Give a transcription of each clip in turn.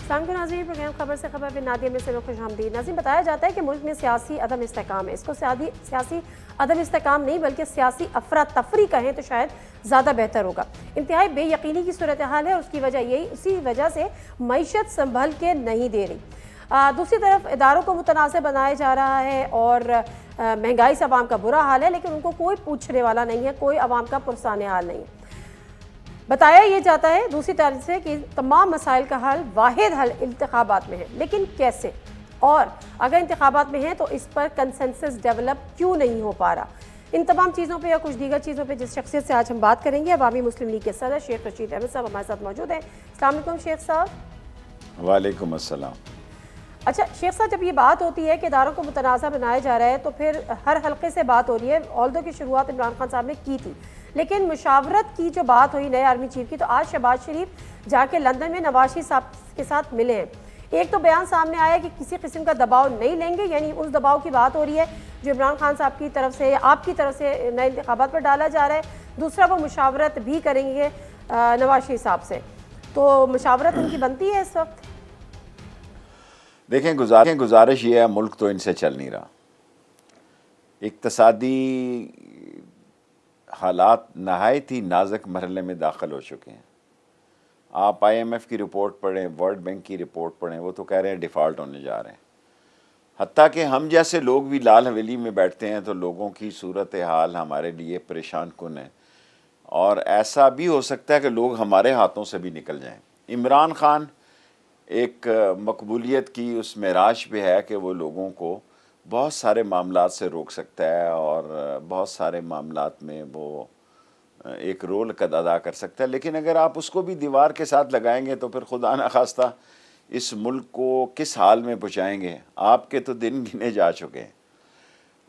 नाज़रीन, प्रोग्राम खबर से खबर में नादिया में से खुशआमदीद। नाज़रीन, बताया जाता है कि मुल्क में सियासी अदम इस्तेकाम है। इसको सियासी अदम इस्तेकाम नहीं बल्कि सियासी अफरा तफरी कहें तो शायद ज़्यादा बेहतर होगा। इंतहाई बेयकीनी की सूरत हाल है और उसकी वजह यही, उसी वजह से मईशत संभल के नहीं दे रही। दूसरी तरफ इदारों को मुतनासिब बनाया जा रहा है और महंगाई से अवाम का बुरा हाल है, लेकिन उनको कोई पूछने वाला नहीं है, कोई अवाम का पुरसाने हाल नहीं है। बताया ये जाता है दूसरी तरफ से कि तमाम मसाइल का हल, वाहिद हल इंतखाबात में है, लेकिन कैसे, और अगर इंतखाबात में है तो इस पर कंसेंसस डेवलप क्यों नहीं हो पा रहा। इन तमाम चीज़ों पे या कुछ दीगर चीज़ों पे जिस शख्सियत से आज हम बात करेंगे, अवामी मुस्लिम लीग के सदर शेख रशीद अहमद साहब हमारे साथ मौजूद हैं। अस्सलाम वालेकुम शेख साहब। वालेकुम अस्सलाम। अच्छा शेख साहब, जब ये बात होती है कि इदारों को मुतनाज़ा बनाया जा रहा है तो फिर हर हल्के से बात हो रही है। ऑल्दो की शुरुआत इमरान खान साहब ने की थी, लेकिन मुशावरत की जो बात हुई नए आर्मी चीफ की, तो आज शहबाज शरीफ जाके लंदन में नवाज शरीफ साहब के साथ मिले हैं। एक तो बयान सामने आया कि किसी किस्म का दबाव नहीं लेंगे, यानी उस दबाव की बात हो रही है जो इमरान खान साहब की तरफ से या आपकी तरफ से नए इंतखाबात पर डाला जा रहा है। दूसरा, वो मुशावरत भी करेंगे नवाज शरीफ साहब से, तो मुशावरत उनकी बनती है इस वक्त। देखें, गुजारिश ये है, मुल्क तो इनसे चल नहीं रहा। इक्तसादी हालात नहायत ही नाजुक मरहले में दाखिल हो चुके हैं। आप IMF की रिपोर्ट पढ़ें, वर्ल्ड बैंक की रिपोर्ट पढ़ें, वो तो कह रहे हैं डिफ़ॉल्ट होने जा रहे हैं। हत्ता कि हम जैसे लोग भी लाल हवेली में बैठते हैं तो लोगों की सूरत हाल हमारे लिए परेशान कुन है, और ऐसा भी हो सकता है कि लोग हमारे हाथों से भी निकल जाएं। इमरान खान एक मकबूलियत की उस मेराज पे है कि वो लोगों को बहुत सारे मामलात से रोक सकता है और बहुत सारे मामलात में वो एक रोल अदा कर सकता है। लेकिन अगर आप उसको भी दीवार के साथ लगाएंगे तो फिर खुदा न खास्ता इस मुल्क को किस हाल में पहुँचाएंगे। आपके तो दिन गिने जा चुके हैं,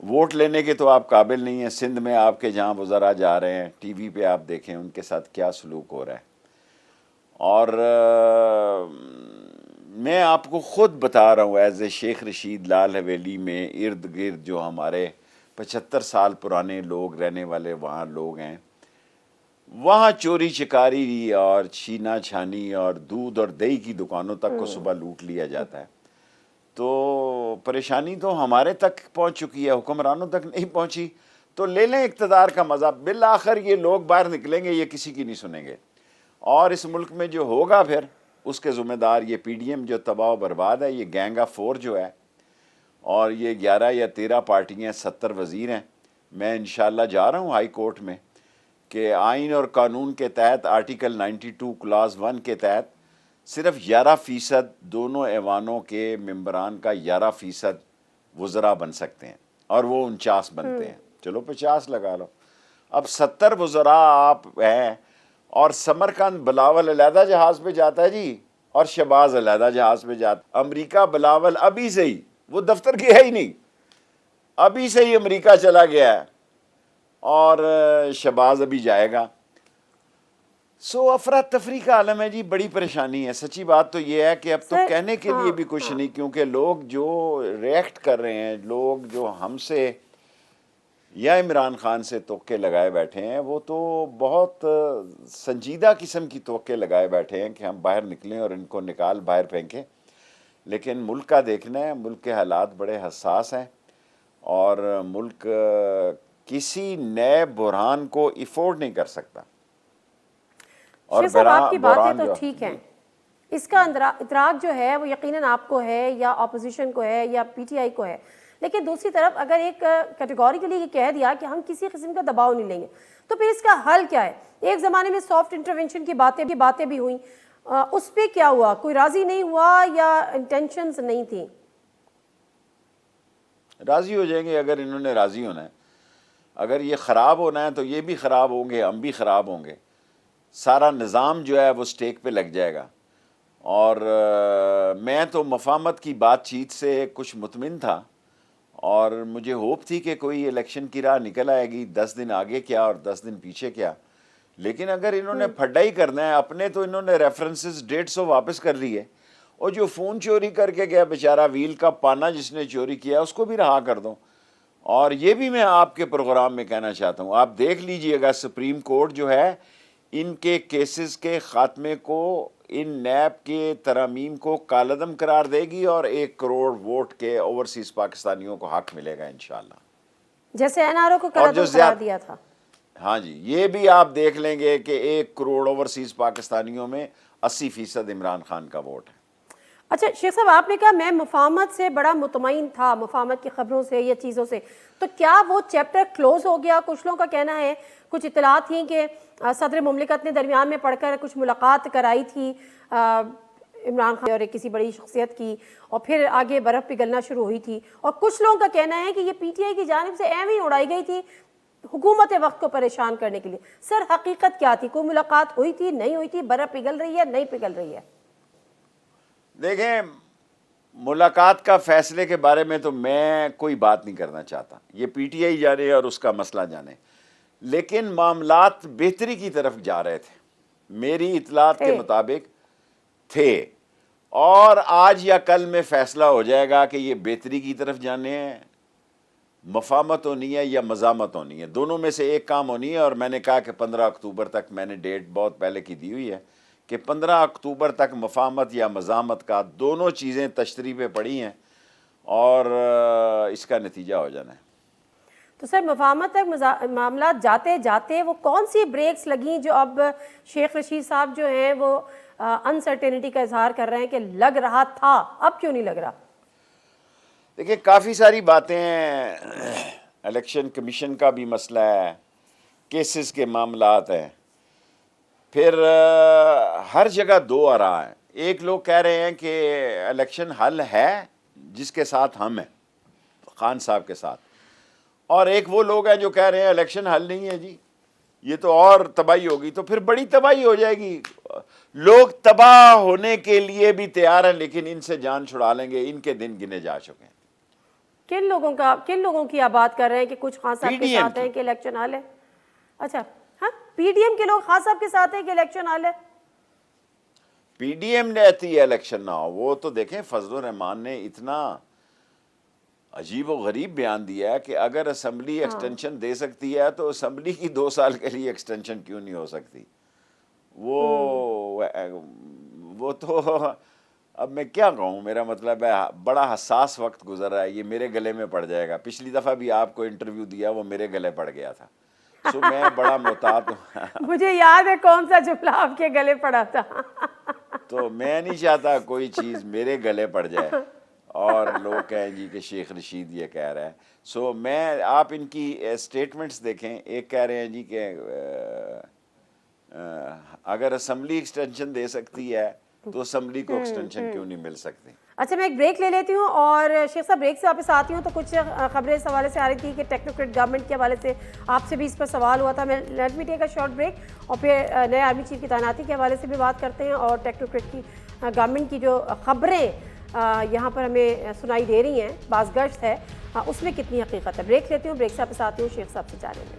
वोट लेने के तो आप काबिल नहीं हैं। सिंध में आपके जहाँ वज़रा जा रहे हैं, TV पे आप देखें उनके साथ क्या सलूक हो रहा है। और मैं आपको ख़ुद बता रहा हूँ, एज ए शेख रशीद, लाल हवेली में इर्द गिर्द जो हमारे 75 साल पुराने लोग रहने वाले वहाँ लोग हैं, वहाँ चोरी चिकारी और छीना छानी और दूध और दही की दुकानों तक को सुबह लूट लिया जाता है। तो परेशानी तो हमारे तक पहुँच चुकी है, हुक्मरानों तक नहीं पहुँची। तो ले लें इक़्तिदार का मज़ा, बिल आखिर ये लोग बाहर निकलेंगे, ये किसी की नहीं सुनेंगे। और इस मुल्क में जो होगा फिर उसके ज़िम्मेदार ये PDM जो तबाह बर्बाद है, ये गैंग ऑफ 4 जो है, और ये 11 या 13 पार्टियाँ, 70 वज़ीर हैं। मैं इंशाल्लाह जा रहा हूँ हाई कोर्ट में कि आइन और कानून के तहत आर्टिकल 92 क्लास 1 के तहत सिर्फ 11% दोनों ऐवानों के मेंबरान का 11% वज़रा बन सकते हैं, और वो 49 बनते हैं। चलो 50 लगा लो। अब 70 वज़रा आप हैं, और समरकंद बिलावल अलहदा जहाज़ पे जाता है जी, और शहबाज अलहदा जहाज़ पे जाता। अमेरिका बिलावल अभी से ही, वो दफ्तर गया ही नहीं, अभी से ही अमेरिका चला गया है, और शहबाज अभी जाएगा। सो अफरा तफरी का आलम है जी, बड़ी परेशानी है। सच्ची बात तो ये है कि अब तो कहने के लिए भी कुछ नहीं, क्योंकि लोग जो रिएक्ट कर रहे हैं, लोग जो हमसे या इमरान खान से तोक्के लगाए बैठे हैं, वो तो बहुत संजीदा किस्म की तोक्के लगाए बैठे हैं कि हम बाहर निकलें और इनको निकाल बाहर फेंकें। लेकिन मुल्क का देखना है, मुल्क के हालात बड़े हसास हैं, और मुल्क किसी नए बुरहान को अफोर्ड नहीं कर सकता। और आपकी बातें तो ठीक है, इसका इतराक जो है वो यकीनन आपको है या अपोजिशन को है या PTI को है, लेकिन दूसरी तरफ अगर एक कैटेगोरिकली ये कह दिया कि हम किसी किस्म का दबाव नहीं लेंगे, तो फिर इसका हल क्या है। एक ज़माने में सॉफ्ट इंटरवेंशन की बातें भी हुई, उस पर क्या हुआ, कोई राज़ी नहीं हुआ या इंटेंशंस नहीं थी। राज़ी हो जाएंगे अगर इन्होंने राज़ी होना है। अगर ये ख़राब होना है तो ये भी ख़राब होंगे, हम भी ख़राब होंगे, सारा निज़ाम जो है वो स्टेक पे लग जाएगा। और मैं तो मफाहमत की बातचीत से कुछ मुतमिन था, और मुझे होप थी कि कोई इलेक्शन की राह निकल आएगी, 10 दिन आगे क्या और 10 दिन पीछे क्या। लेकिन अगर इन्होंने फड्डा ही करना है, अपने तो इन्होंने रेफरेंसेस 150 वापस कर लिए, और जो फ़ोन चोरी करके गया बेचारा व्हील का पाना जिसने चोरी किया, उसको भी रहा कर दो। और ये भी मैं आपके प्रोग्राम में कहना चाहता हूँ, आप देख लीजिएगा सुप्रीम कोर्ट जो है इनके केसेस के ख़ात्मे को इन नैब के तरमीम को कालदम करार देगी और 1 करोड़ वोट के ओवरसीज पाकिस्तानियों को हक मिलेगा इंशाल्लाह, जैसे एनआरओ को और जो कालदम करार दिया था। हाँ जी, ये भी आप देख लेंगे कि 1 करोड़ ओवरसीज पाकिस्तानियों में 80% इमरान खान का वोट है। अच्छा शेख साहब, आपने कहा मैं मुफाहमत से बड़ा मुतमईन था, मुफाहमत की खबरों से या चीज़ों से, तो क्या वो चैप्टर क्लोज हो गया? कुछ लोगों का कहना है, कुछ इतलात थी कि सदर मुमलिकत ने दरमियान में पढ़कर कुछ मुलाकात कराई थी इमरान खान और किसी बड़ी शख्सियत की, और फिर आगे बर्फ़ पिघलना शुरू हुई थी, और कुछ लोगों का कहना है कि ये पीटीआई की जानिब से एवं ही उड़ाई गई थी हुकूमत वक्त को परेशान करने के लिए। सर हकीकत क्या थी? कोई मुलाकात हुई थी, नहीं हुई थी? बर्फ़ पिघल रही है, नहीं पिघल रही है? देखें, मुलाकात का फैसले के बारे में तो मैं कोई बात नहीं करना चाहता, ये पीटीआई जाने और उसका मसला जाने, लेकिन मामलात बेहतरी की तरफ जा रहे थे, मेरी इतलात के मुताबिक थे, और आज या कल में फैसला हो जाएगा कि ये बेहतरी की तरफ जाने हैं, मफामत होनी है या मजामत होनी है, दोनों में से एक काम होनी है। और मैंने कहा कि 15 अक्टूबर तक, मैंने डेट बहुत पहले की दी हुई है कि 15 अक्टूबर तक मफामत या मजामत का दोनों चीज़ें तशरीह पे पड़ी हैं और इसका नतीजा हो जाना है। तो सर मफाहमत तक मामला जाते जाते वो कौन सी ब्रेक्स लगी जो अब शेख रशीद साहब जो हैं वो अनसर्टेनिटी का इजहार कर रहे हैं कि लग रहा था, अब क्यों नहीं लग रहा? देखिए, काफ़ी सारी बातें हैं, इलेक्शन कमीशन का भी मसला है, केसेस के मामलात हैं, फिर हर जगह दो आरा है। एक लोग कह रहे हैं कि इलेक्शन हल है जिसके साथ हम हैं, खान साहब के साथ, और एक वो लोग हैं जो कह रहे हैं इलेक्शन हल नहीं है जी, ये तो और तबाही होगी, तो फिर बड़ी तबाही हो जाएगी। लोग तबाह होने के लिए भी तैयार हैं, लेकिन इनसे जान छुड़ा लेंगे, इनके दिन गिने जा चुके हैं। किन लोगों की आप बात कर रहे हैं कि कुछ खान साहब के साथ हैं कि इलेक्शन हाल है? अच्छा, हाँ, पीडीएम के लोग खान साहब के साथ हैं कि इलेक्शन हाल है? पीडीएम ने आती है इलेक्शन ना हो, वो तो देखें, फजलुर रहमान ने इतना अजीब व गरीब बयान दिया है कि अगर असम्बली एक्सटेंशन दे सकती है तो असम्बली की 2 साल के लिए एक्सटेंशन क्यों नहीं हो सकती? वो तो अब मैं क्या कहूँ, मेरा मतलब है बड़ा हसास वक्त गुजर रहा है, ये मेरे गले में पड़ जाएगा। पिछली दफ़ा भी आपको इंटरव्यू दिया, वो मेरे गले पड़ गया था, सो मैं बड़ा मोहतात हूँ। मुझे याद है कौन सा जुमला आपके गले पड़ा था। तो मैं नहीं चाहता कोई चीज़ मेरे गले पड़ जाए और लोग कहें जी कि शेख रशीद ये कह रहा है। सो मैं, आप इनकी स्टेटमेंट्स देखें, एक कह रहे हैं जी कि अगर असम्बली एक्सटेंशन दे सकती है तो असम्बली को एक्सटेंशन क्यों नहीं मिल सकती? अच्छा, मैं एक ब्रेक ले लेती हूँ और शेख साहब ब्रेक से वापस आती हूँ। तो कुछ खबरें इस हवाले से आ रही थी कि टेक्नोक्रेट गवर्नमेंट के हवाले से आपसे भी इस पर सवाल हुआ था। मैं let me take a short break और फिर नए आर्मी चीफ की तैनाती के हवाले से भी बात करते हैं और टेक्नोक्रेट की गवर्नमेंट की जो खबरें यहाँ पर हमें सुनाई दे रही हैं, बाज़गश्त है, उसमें कितनी हकीकत है। ब्रेक लेती हूँ, ब्रेक से वापस आती हूँ शेख साहब से जाने में।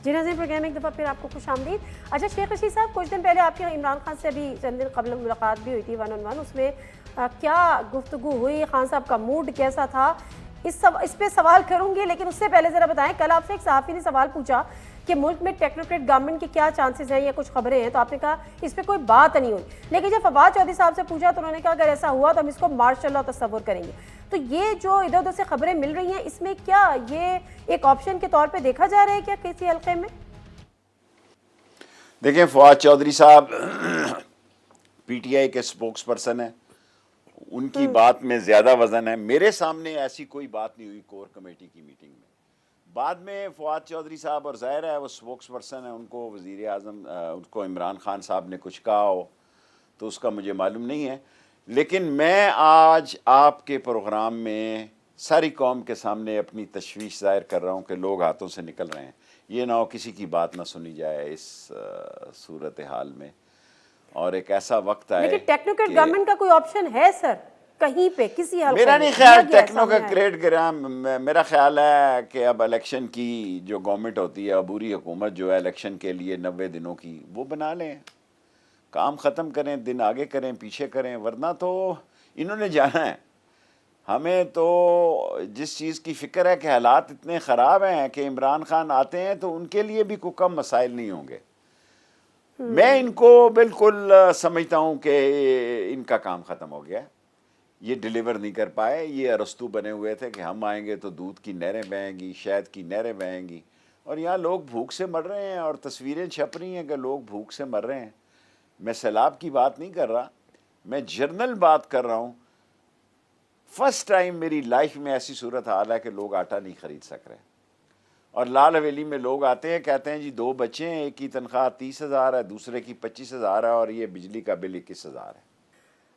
जी नाज़रीन, प्रोग्राम एक दफ़ा फिर आपको खुशामदीद। अच्छा शेख रशीद साहब, कुछ दिन पहले आपके इमरान खान से भी चंद दिन कबल मुलाकात भी हुई थी 1-on-1, उसमें क्या गुफ्तगू हुई, खान साहब का मूड कैसा था, इस पे सवाल करूँगी, लेकिन उससे पहले ज़रा बताएं, कल आपसे एक सहाफ़ी ने सवाल पूछा कि मुल्क में टेक्नोक्रेट गवर्नमेंट के क्या चांसेस हैं या कुछ खबरें हैं, तो आपने कहा इस पर कोई बात नहीं हुई, लेकिन जब फवाद चौधरी साहब से पूछा तो उन्होंने कहा अगर ऐसा हुआ तो हम इसको मार्शल लॉ तस्वुर करेंगे। तो ये जो इधर उधर से खबरें मिल रही हैं, इसमें क्या ये एक ऑप्शन के तौर पर देखा जा रहा है क्या किसी हल्के में? देखें, फवाद चौधरी साहब पीटीआई के स्पोक्स पर्सन हैं, उनकी बात में ज़्यादा वजन है। मेरे सामने ऐसी कोई बात नहीं हुई कोर कमेटी की मीटिंग में। बाद में फवाद चौधरी साहब, और ज़ाहिर है वो स्पोक्स पर्सन है, उनको वज़ीर आज़म, उनको इमरान खान साहब ने कुछ कहा हो तो उसका मुझे मालूम नहीं है, लेकिन मैं आज आपके प्रोग्राम में सारी कौम के सामने अपनी तशवीश ज़ाहिर कर रहा हूँ कि लोग हाथों से निकल रहे हैं। ये ना हो किसी की बात ना सुनी जाए इस सूरत हाल में, और एक ऐसा वक्त आए। लेकिन टेक्नोक्रेट गवर्नमेंट का कोई ऑप्शन है सर कहीं पे, किसी हल्के मेरा में? नहीं ख्याल टेक्नोक्रेट ग्राम, मेरा ख्याल है कि अब इलेक्शन की जो गवर्नमेंट होती है, अबूरी हुकूमत जो है इलेक्शन के लिए 90 दिनों की, वो बना लें, काम ख़त्म करें, दिन आगे करें पीछे करें, वरना तो इन्होंने जाना है। हमें तो जिस चीज़ की फ़िक्र है कि हालात इतने ख़राब हैं कि इमरान खान आते हैं तो उनके लिए भी कोई कम मसाइल नहीं होंगे। मैं इनको बिल्कुल समझता हूँ कि इनका काम ख़त्म हो गया, ये डिलीवर नहीं कर पाए। ये अरस्तू बने हुए थे कि हम आएंगे तो दूध की नहरें बहेंगी, शहद की नहरें बहेंगी, और यहाँ लोग भूख से मर रहे हैं और तस्वीरें छप रही हैं कि लोग भूख से मर रहे हैं। मैं सैलाब की बात नहीं कर रहा, मैं जर्नल बात कर रहा हूँ। फर्स्ट टाइम मेरी लाइफ में ऐसी सूरत हाल है कि लोग आटा नहीं खरीद सक रहे, और लाल हवेली में लोग आते हैं, कहते हैं जी 2 बच्चे हैं, एक की तनख्वाह 30,000 है, दूसरे की 25,000 है, और ये बिजली का बिल 21,000 है।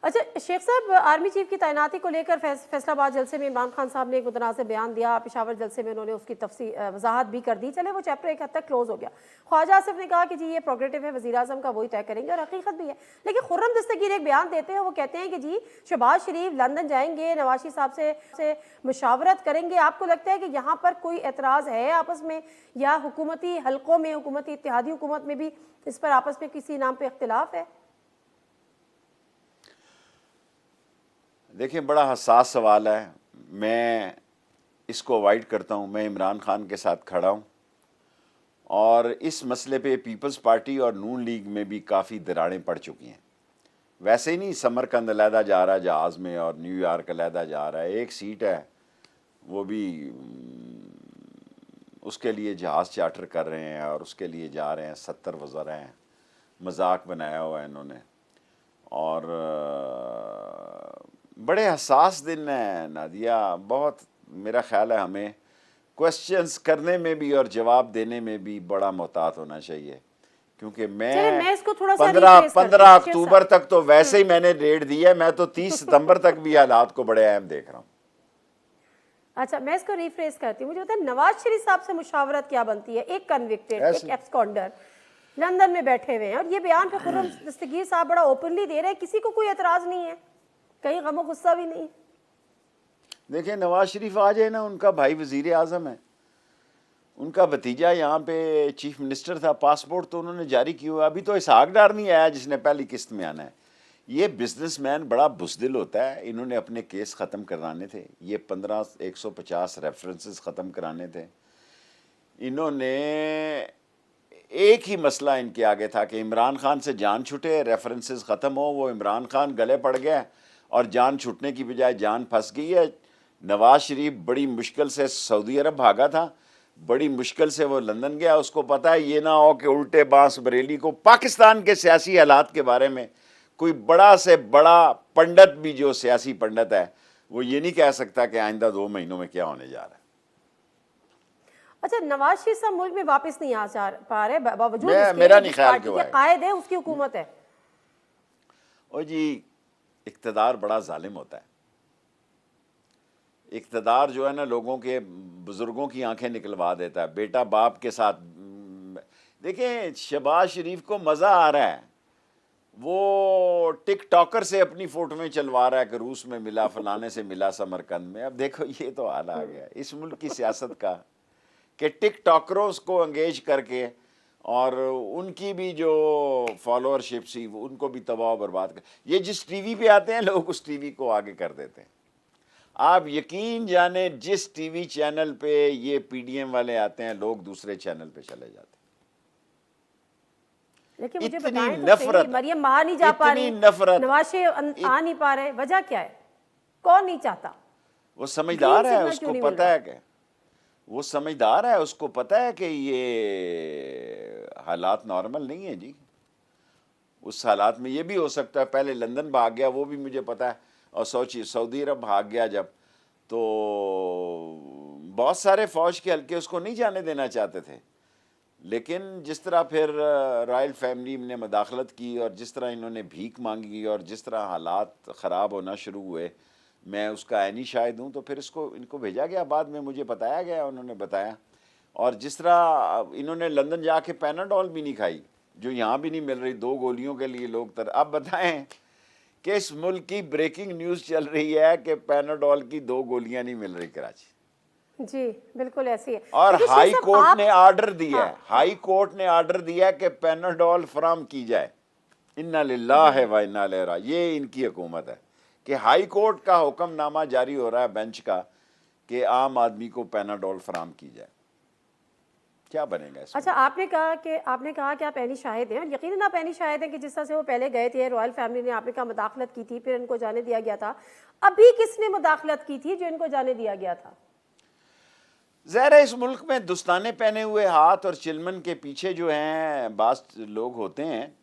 अच्छा शेख साहब, आर्मी चीफ की तैनाती को लेकर फैसलाबाद जलसे में इमरान खान साहब ने एक मुतनाज़ बयान दिया। पेशावर जलसे में उन्होंने उसकी वजाहत भी कर दी। चले वो चैप्टर एक हद तक क्लोज हो गया। ख्वाजा आसिफ ने कहा कि जी ये प्रोग्रेटिव है, वज़ीर आज़म का वही तय करेंगे, और हकीकत भी है। लेकिन खुर्रम दस्तगीर एक बयान देते हैं, वो कहते हैं कि जी शहबाज शरीफ लंदन जाएंगे, नवाज साहब से मुशावरत करेंगे। आपको लगता है कि यहाँ पर कोई एतराज़ है आपस में, या हुकूमती हलकों में, हुकूमती इत्तेहादी हुकूमत में भी इस पर आपस में किसी नाम पर इख्तिलाफ है? देखिए, बड़ा हसास सवाल है, मैं इसको अवॉइड करता हूँ। मैं इमरान खान के साथ खड़ा हूँ, और इस मसले पे पीपल्स पार्टी और नून लीग में भी काफ़ी दरारें पड़ चुकी हैं। वैसे ही नहीं, समरकंद अलहदा जा रहा है जहाज़ में, और न्यूयॉर्क अलहदा जा रहा है। एक सीट है, वो भी उसके लिए जहाज़ चार्टर कर रहे हैं और उसके लिए जा रहे हैं। 70 वज़रा हैं, मजाक बनाया हुआ है इन्होंने। और बड़े हसास दिन है नादिया, बहुत। मेरा ख्याल है हमें क्वेश्चंस करने में भी और जवाब देने में भी बड़ा मोहतात होना चाहिए, क्योंकि मैं इसको थोड़ा सा 15 अक्टूबर तक तो वैसे ही मैंने डेट दी है, मैं तो 30 सितंबर तक भी हालात को बड़े अहम देख रहा हूँ। अच्छा, मैं इसको रिफ्रेश करती हूँ। मुझे बताएं, नवाज शरीफ साहब से मुशावरत क्या बनती है? एक कन्विक्टेड, एक एब्सकॉन्डर लंदन में बैठे हुए हैं, और ये बयान पे खुर्रम दस्तगीर साहब बड़ा ओपनली दे रहे हैं, किसी को कोई एतराज नहीं है, कहीं गमो गुस्सा भी नहीं। देखिए, नवाज शरीफ आ जाए ना, उनका भाई वजीर आज़म है, उनका भतीजा यहाँ पे चीफ मिनिस्टर था, पासपोर्ट तो उन्होंने जारी किया हुआ। अभी तो इसहाक डार नहीं आया जिसने पहली किस्त में आना है। ये बिजनेसमैन बड़ा बुज़दिल होता है, इन्होंने अपने केस ख़त्म कराने थे, ये 150 रेफरेंसेस ख़त्म कराने थे। इन्होंने एक ही मसला इनके आगे था कि इमरान खान से जान छूटे, रेफरेंसेस ख़त्म हो। वो इमरान खान गले पड़ गया और जान छूटने की बजाय जान फंस गई है। नवाज शरीफ बड़ी मुश्किल से सऊदी अरब भागा था, बड़ी मुश्किल से वो लंदन गया। उसको पता है ये ना हो कि उल्टे बांस बरेली को पाकिस्तान के सियासी हालात के बारे में कोई बड़ा से बड़ा पंडित भी, जो सियासी पंडित है, वो ये नहीं कह सकता कि आइंदा 2 महीनों में क्या होने जा रहा है। अच्छा, नवाज शरीफ साहब मुल्क में वापस नहीं आ पा रहे, बावजूद मेरा नहीं ख्याल कि कायद है, उसकी हुकूमत है। और जी, इक़्तिदार बड़ा जालिम होता है। इक़्तिदार जो है ना, लोगों के, बुजुर्गों की आंखें निकलवा देता है। बेटा बाप के साथ, देखें, शहबाज शरीफ को मज़ा आ रहा है, वो टिकटॉकर से अपनी फोटोएं चलवा रहा है कि रूस में मिला, फलाने से मिला, समरकंद में। अब देखो, ये तो हाल आ गया इस मुल्क की सियासत का कि टिकटॉकरों को एंगेज करके, और उनकी भी जो फॉलोअरशिप थी उनको भी तबाह बर्बाद कर, ये जिस टीवी पे आते हैं लोग उस टीवी को आगे कर देते हैं। आप यकीन जाने, जिस टीवी चैनल पे ये पीडीएम वाले आते हैं, लोग दूसरे चैनल पे चले जाते हैं। लेकिन मुझे इतनी बताएं तो नफरत, सही, मरियम बाहर नहीं जा पा रही, नवाज शरीफ आ नहीं पा रहे, वजह क्या है? कौन नहीं चाहता? वो समझदार है, उसको पता है कि वो समझदार है, उसको पता है कि ये हालात नॉर्मल नहीं है जी। उस हालात में ये भी हो सकता है, पहले लंदन भाग गया, वो भी मुझे पता है, और सऊदी अरब भाग गया जब, तो बहुत सारे फ़ौज के हल्के उसको नहीं जाने देना चाहते थे। लेकिन जिस तरह फिर रॉयल फैमिली ने मदाखलत की, और जिस तरह इन्होंने भीख मांगी, और जिस तरह हालात ख़राब होना शुरू हुए, मैं उसका ऐनी शाहिद हूँ, तो फिर इनको भेजा गया। बाद में मुझे बताया गया, उन्होंने बताया। और जिस तरह इन्होंने लंदन जाके पैनाडोल भी नहीं खाई, जो यहाँ भी नहीं मिल रही, 2 गोलियों के लिए लोग अब बताएं कि इस मुल्क की ब्रेकिंग न्यूज़ चल रही है कि पैनाडोल की 2 गोलियाँ नहीं मिल रही कराची। जी बिल्कुल ऐसी है। और हाई कोर्ट ने ऑर्डर दिया है, हाई कोर्ट ने ऑर्डर दिया कि पैनाडोल फराम की जाए। इन्ना लिल्लाह व इन्ना इलैहि राजिऊन। ये इनकी हुकूमत है, कि हाई कोर्ट का हुक्मनामा जारी हो रहा है बेंच का कि आम आदमी को पैनाडोल फराम की जाए। क्या बनेगा इसमें? अच्छा, आपने कहा कि आप ऐनी शाहिद हैं, और यकीनन आप ऐनी शाहिद हैं कि जिस तरह से वो पहले गए थे रॉयल फैमिली ने, आपने कहा मुदाखलत की थी, फिर इनको जाने दिया गया था। अभी किसने मुदाखलत की थी जो इनको जाने दिया गया था? ज़ाहिर है इस मुल्क में दुस्ताने पहने हुए हाथ और चिलमन के पीछे जो हैं बास लोग होते हैं,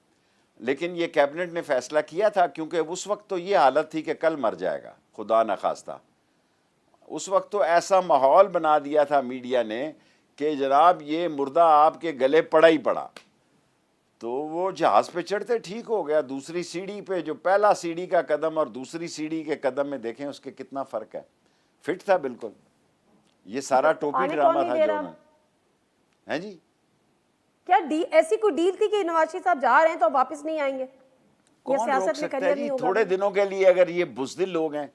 लेकिन ये कैबिनेट ने फैसला किया था क्योंकि उस वक्त तो ये हालत थी कि कल मर जाएगा, खुदा न खास्ता। उस वक्त तो ऐसा माहौल बना दिया था मीडिया ने कि जनाब ये मुर्दा आपके गले पड़ा ही पड़ा। तो वो जहाज़ पे चढ़ते ठीक हो गया, दूसरी सीढ़ी पे जो पहला सीढ़ी का कदम और दूसरी सीढ़ी के कदम में देखें उसके कितना फ़र्क है, फिट था बिल्कुल। ये सारा टोपी आने ड्रामा कौन था नहीं दे जो रहा? उन्होंने, हैं जी। क्या ऐसी कोई डील थी कि नवाज शरीफ साहब जा रहे हैं तो अब वापस नहीं आएंगे, या कौन रोक सियासत में सकता है करियर जी? नहीं होगा? थोड़े दिनों के लिए अगर ये बुज़दिल लोग हैं,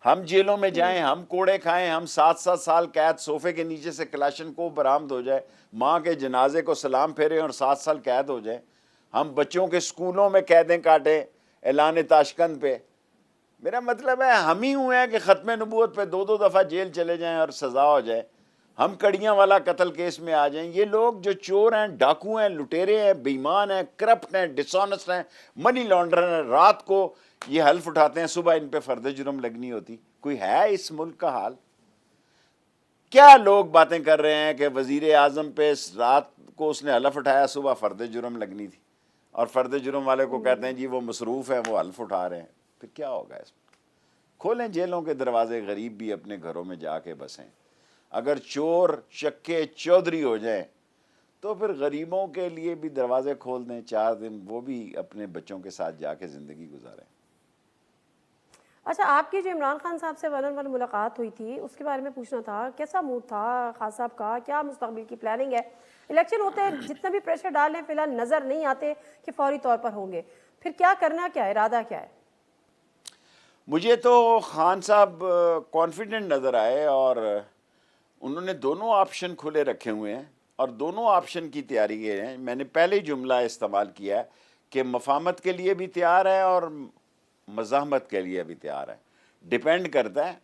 हम जेलों में जाएं, हम कोड़े खाएं, हम 7-7 साल कैद, सोफे के नीचे से कलाशन को बरामद हो जाए, माँ के जनाजे को सलाम फेरे और 7 साल कैद हो जाए, हम बच्चों के स्कूलों में कैदें काटें ऐलान ताशकंद पे। मेरा मतलब है हम ही हुए हैं कि ख़त्म नबूवत पे 2-2 दफ़ा जेल चले जाएं और सज़ा हो जाए, हम कड़ियाँ वाला कत्ल केस में आ जाएं। ये लोग जो चोर हैं, डाकू हैं, लुटेरे हैं, बेईमान हैं, करप्ट हैं, डिसऑनेस्ट हैं, मनी लॉन्ड्रर हैं, रात को ये हल्फ उठाते हैं, सुबह इन पे फर्द जुर्म लगनी होती। कोई है इस मुल्क का हाल? क्या लोग बातें कर रहे हैं कि वज़ीर आज़म पे रात को उसने हल्फ उठाया, सुबह फर्द जुर्म लगनी थी, और फर्द जुर्म वाले को कहते हैं जी वो मसरूफ़ है, वो हल्फ उठा रहे हैं। फिर क्या होगा इसमें? खोलें जेलों के दरवाजे, गरीब भी अपने घरों में जाके बसें। अगर चोर शक्के चौधरी हो जाएं तो फिर गरीबों के लिए भी दरवाजे खोल दें, 4 दिन वो भी अपने बच्चों के साथ जाके ज़िंदगी गुजारें। अच्छा, आपकी जो इमरान खान साहब से वन ऑन वन मुलाकात हुई थी उसके बारे में पूछना था, कैसा मूड था खान साहब का? क्या मुस्तकबिल की प्लानिंग है? इलेक्शन होते हैं, जितना भी प्रेशर डालें फिलहाल नज़र नहीं आते कि फौरी तौर पर होंगे, फिर क्या करना, क्या है इरादा, क्या है? मुझे तो खान साहब कॉन्फिडेंट नज़र आए और उन्होंने दोनों ऑप्शन खुले रखे हुए हैं और दोनों ऑप्शन की तैयारी की है। मैंने पहले ही जुमला इस्तेमाल किया है कि मफामत के लिए भी तैयार है और मज़ाहमत के लिए भी तैयार है। डिपेंड करता है,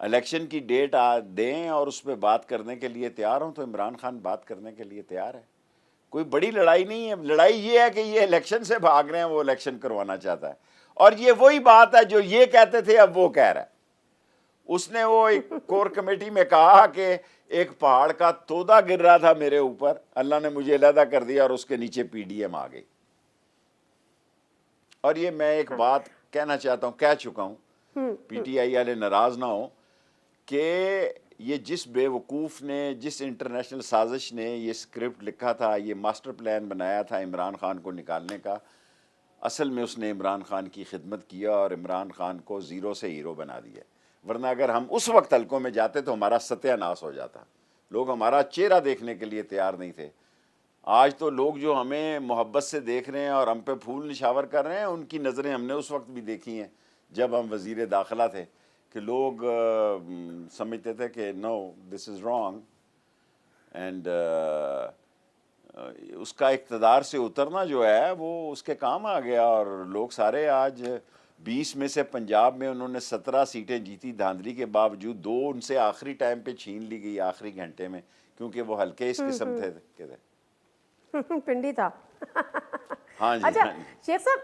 इलेक्शन की डेट दें और उस पर बात करने के लिए तैयार हों तो इमरान खान बात करने के लिए तैयार है। कोई बड़ी लड़ाई नहीं है। लड़ाई ये है कि ये इलेक्शन से भाग रहे हैं, वो इलेक्शन करवाना चाहता है, और ये वही बात है जो ये कहते थे अब वो कह रहा है। उसने वो एक कोर कमेटी में कहा कि एक पहाड़ का तोदा गिर रहा था मेरे ऊपर, अल्लाह ने मुझे अलहदा कर दिया और उसके नीचे पीडीएम आ गई। और ये मैं एक बात कहना चाहता हूँ, कह चुका हूँ, पीटीआई वाले नाराज ना हो, कि ये जिस बेवकूफ़ ने, जिस इंटरनेशनल साजिश ने ये स्क्रिप्ट लिखा था, ये मास्टर प्लान बनाया था इमरान खान को निकालने का, असल में उसने इमरान खान की खिदमत किया और इमरान खान को ज़ीरो से हीरो बना दिया। वरना अगर हम उस वक्त हलकों में जाते तो हमारा सत्यानाश हो जाता। लोग हमारा चेहरा देखने के लिए तैयार नहीं थे। आज तो लोग जो हमें मोहब्बत से देख रहे हैं और हम पे फूल निशावर कर रहे हैं, उनकी नज़रें हमने उस वक्त भी देखी हैं जब हम वज़ीर दाखिला थे, कि लोग समझते थे कि no this is wrong, and उसका इक़्तिदार से उतरना जो है वो उसके काम आ गया। और लोग सारे आज 20 में से पंजाब में उन्होंने 17 सीटें जीती, धांधली के बावजूद 2 उनसे आखिरी टाइम पे छीन ली गई, आखिरी घंटे में, क्योंकि वो हल्के इस किस्म थे के पिंडी था। हाँ जी, अच्छा हाँ जी। शेख साहब,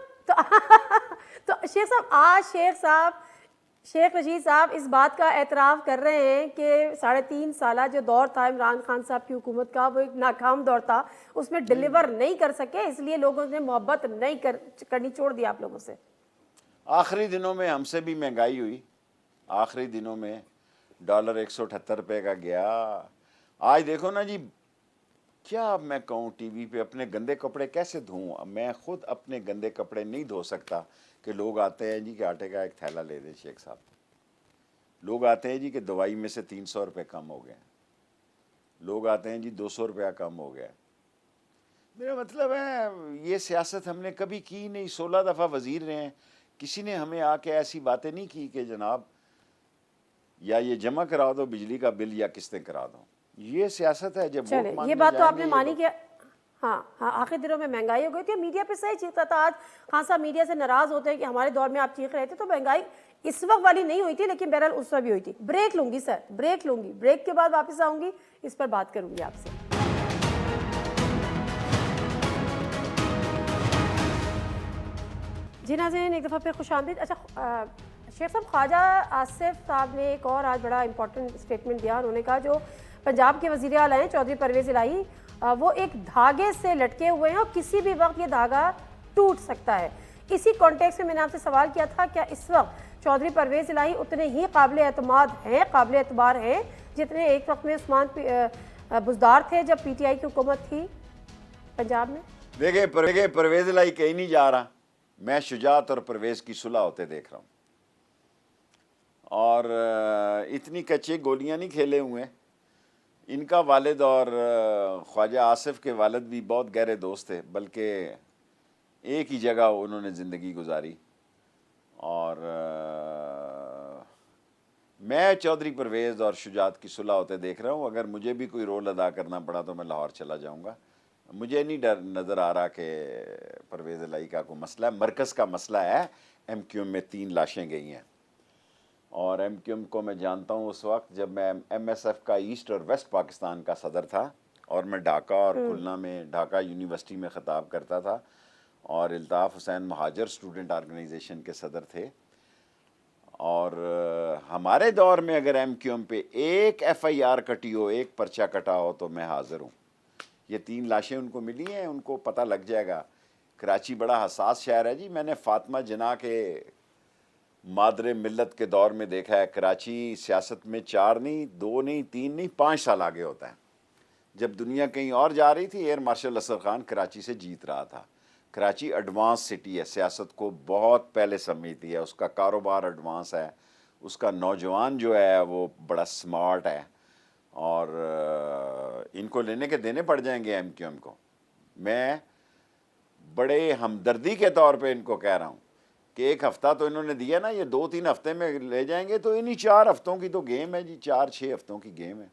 तो शेख साहब, आज शेख रशीद साहब इस बात का एतराफ़ कर रहे हैं कि 3.5 साल जो दौर था इमरान खान साहब की हुकूमत का, वो एक नाकाम दौर था, उसमें डिलीवर नहीं कर सके, इसलिए लोगों ने मोहब्बत नहीं करनी छोड़ दी आप लोगों से। आखिरी दिनों में हमसे भी महंगाई हुई, आखिरी दिनों में डॉलर 178 रुपये का गया। आज देखो ना जी, क्या अब मैं कहूँ टीवी पे, अपने गंदे कपड़े कैसे धोऊँ? मैं खुद अपने गंदे कपड़े नहीं धो सकता कि लोग आते हैं जी कि आटे का एक थैला ले दें शेख साहब, लोग आते हैं जी कि दवाई में से 300 रुपये कम हो गए, लोग आते हैं जी 200 रुपया कम हो गया। मेरा मतलब है ये सियासत हमने कभी की नहीं। 16 दफ़ा वज़ीर रहे हैं, किसी ने हमें आके ऐसी बातें नहीं की कि जनाब या ये जमा करा दो बिजली का बिल या किस्तें करा दो। ये सियासत है। जब वोट चले, मांगने ये बात तो आपने जाएंगे मानी कि हाँ हाँ, आखिर दिनों में महंगाई हो गई थी, मीडिया पे सही चीखता था। आज खान साहब मीडिया से नाराज होते हैं कि हमारे दौर में आप चीख रहे थे, तो महंगाई इस वक्त वाली नहीं हुई थी, लेकिन बहरहाल उस वक्त भी हुई थी। ब्रेक लूंगी सर, ब्रेक लूंगी, ब्रेक के बाद वापस आऊंगी, इस पर बात करूंगी आपसे। जी नाज़रीन, एक दफ़ा फिर खुशामदीद। अच्छा शेख साहब, ख्वाजा आसिफ साहब ने एक और आज बड़ा इंपॉर्टेंट स्टेटमेंट दिया। उन्होंने कहा जो पंजाब के वज़ीर आला हैं चौधरी परवेज़ इलाही, वो एक धागे से लटके हुए हैं और किसी भी वक्त ये धागा टूट सकता है। इसी कॉन्टेक्स्ट में मैंने आपसे सवाल किया था, क्या इस वक्त चौधरी परवेज़ इलाही उतने ही काबिल एतमाद हैं, काबिल एतबार हैं, जितने एक वक्त में उस्मान बुज़दार थे जब PTI की हुकूमत थी पंजाब में? देखिए परवेज़ इलाही कहीं नहीं जा रहा, मैं शुजात और परवेज़ की सुलह होते देख रहा हूँ। और इतनी कच्ची गोलियां नहीं खेले हुए। इनका वालिद और ख्वाजा आसिफ के वालिद भी बहुत गहरे दोस्त थे, बल्कि एक ही जगह उन्होंने ज़िंदगी गुजारी। और मैं चौधरी परवेज़ और शुजात की सुलह होते देख रहा हूँ। अगर मुझे भी कोई रोल अदा करना पड़ा तो मैं लाहौर चला जाऊँगा। मुझे नहीं डर नज़र आ रहा कि परवेज़ इलाही का कोई मसला है। मरकज़ का मसला है, MQM में 3 लाशें गई हैं। और MQM को मैं जानता हूँ उस वक्त जब मैं MSF का ईस्ट और वेस्ट पाकिस्तान का सदर था, और मैं ढाका और खुलना में ढाका यूनिवर्सिटी में ख़िताब करता था, और इल्ताफ़ हुसैन महाजर स्टूडेंट ऑर्गेनाइजेशन के सदर थे। और हमारे दौर में अगर MQM पे एक FIR कटी हो, एक पर्चा कटा हो, तो मैं हाज़िर हूँ। ये 3 लाशें उनको मिली हैं, उनको पता लग जाएगा। कराची बड़ा हसास शहर है जी। मैंने फातिमा जिन्ना के मादरे मिल्लत के दौर में देखा है, कराची सियासत में 4 नहीं, 2 नहीं, 3 नहीं, 5 साल आगे होता है। जब दुनिया कहीं और जा रही थी, एयर मार्शल असर खान कराची से जीत रहा था। कराची एडवांस सिटी है, सियासत को बहुत पहले समझती है, उसका कारोबार एडवांस है, उसका नौजवान जो है वो बड़ा स्मार्ट है। और इनको लेने के देने पड़ जाएंगे MQM को। मैं बड़े हमदर्दी के तौर पे इनको कह रहा हूँ कि 1 हफ़्ता तो इन्होंने दिया ना, ये 2-3 हफ्ते में ले जाएंगे, तो इन्हीं 4 हफ्तों की तो गेम है जी, 4-6 हफ्तों की गेम है।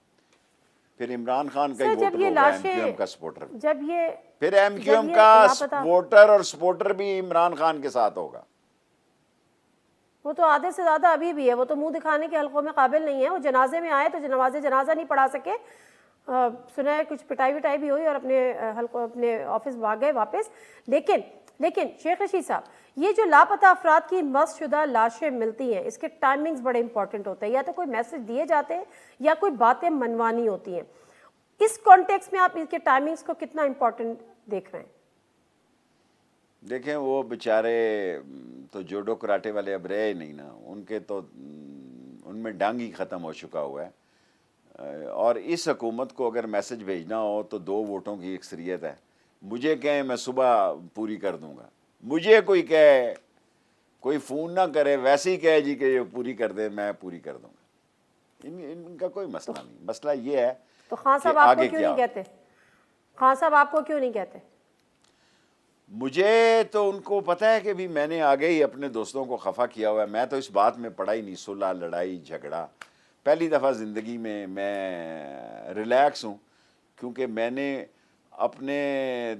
फिर इमरान खान का ही वोटर होगा, MQM का सपोर्टर। जब ये फिर MQM का वोटर और सपोर्टर भी इमरान खान के साथ होगा। वो तो आधे से ज़्यादा अभी भी है, वो तो मुंह दिखाने के हलकों में काबिल नहीं है। वो जनाजे में आए तो जनाजा नहीं पढ़ा सके, सुना है कुछ पिटाई विटाई भी हुई और अपने हलकों अपने ऑफिस भाग गए वापस। लेकिन शेख रशीद साहब, ये जो लापता अफराद की मस्शुदा लाशें मिलती हैं, इसके टाइमिंग्स बड़े इंपॉर्टेंट होते हैं। या तो कोई मैसेज दिए जाते हैं या कोई बातें मनवानी होती हैं। इस कॉन्टेक्स्ट में आप इसके टाइमिंग्स को कितना इंपॉर्टेंट देख रहे हैं? देखें, वो बेचारे तो जोडो कराटे वाले अब रहे नहीं ना, उनके तो उनमें डांग ही ख़त्म हो चुका हुआ है। और इस हुकूमत को अगर मैसेज भेजना हो तो 2 वोटों की अक्सरियत है। मुझे कहे मैं सुबह पूरी कर दूंगा, मुझे कोई कहे, कोई फ़ोन ना करे, वैसे ही कहे जी कि ये पूरी कर दे, मैं पूरी कर दूंगा। इनका कोई मसला नहीं। मसला ये है तो खान साहब आपको क्यों नहीं कहते? खान साहब आपको क्यों नहीं कहते? मुझे तो उनको पता है कि भी मैंने आगे ही अपने दोस्तों को खफा किया हुआ है। मैं तो इस बात में पड़ा ही नहीं, सुलह, लड़ाई झगड़ा। पहली दफ़ा ज़िंदगी में मैं रिलैक्स हूँ, क्योंकि मैंने अपने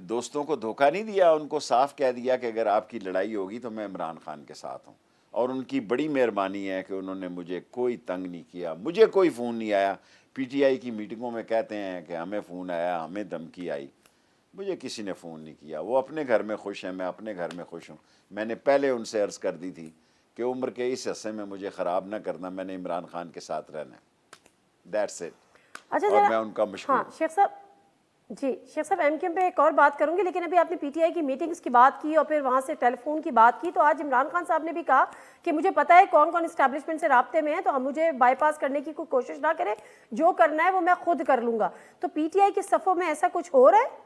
दोस्तों को धोखा नहीं दिया। उनको साफ कह दिया कि अगर आपकी लड़ाई होगी तो मैं इमरान खान के साथ हूँ। और उनकी बड़ी मेहरबानी है कि उन्होंने मुझे कोई तंग नहीं किया, मुझे कोई फ़ोन नहीं आया। PTI की मीटिंगों में कहते हैं कि हमें फ़ोन आया, हमें धमकी आई, मुझे किसी ने फ़ोन नहीं किया। वो अपने घर में खुश हैं, मैं अपने घर में खुश हूँ। मैंने पहले उनसे अर्ज़ कर दी थी कि उम्र के इस हिस्से में मुझे ख़राब ना करना, मैंने इमरान खान के साथ रहना है। That's it. अच्छा, और मैं उनका मशहूर। हाँ शेख साहब जी, शेख साहब MQM पे एक और बात करूंगी, लेकिन अभी आपने PTI की मीटिंग्स की बात की और फिर वहाँ से टेलीफोन की बात की, तो आज इमरान खान साहब ने भी कहा कि मुझे पता है कौन कौन इस्टेब्लिशमेंट से राब्ते में है, तो हम मुझे बाईपास करने की कोई कोशिश ना करें, जो करना है वो मैं खुद कर लूंगा। तो PTI के सफ़ों में ऐसा कुछ हो रहा है?